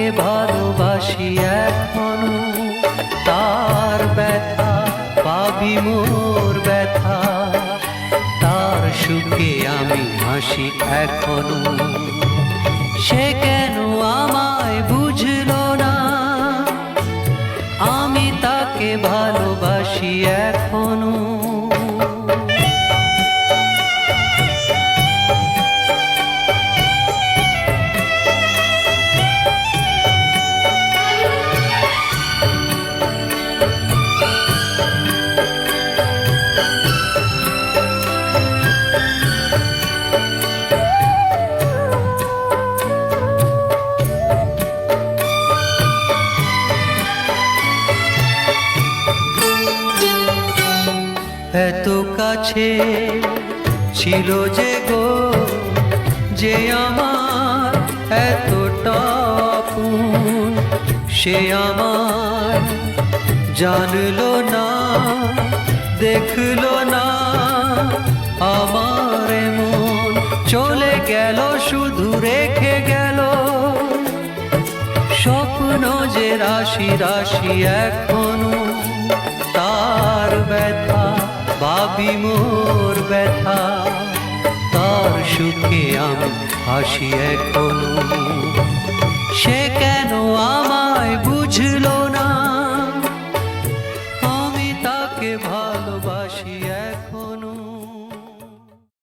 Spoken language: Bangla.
তাকে ভালোবাসি এখনো, তার ব্যথা পাবি মোর ব্যথা, তার সুখে আমি হাসি এখনো। সে কেন আমায় বুঝলো না, আমি তাকে ভালোবাসি এখনো। এত কাছে ছিল যে গো, যে আমার এতটা আপন, সে আমার জানলো না, দেখলো না আমার মন। চলে গেল শুধু রেখে গেল স্বপ্ন যে রাশি রাশি এখনো, তার ব্যথা ভাবি মোর ব্যথা, তার সুখে আমি হাসি এখনো। সে কেন আমায় বুঝলো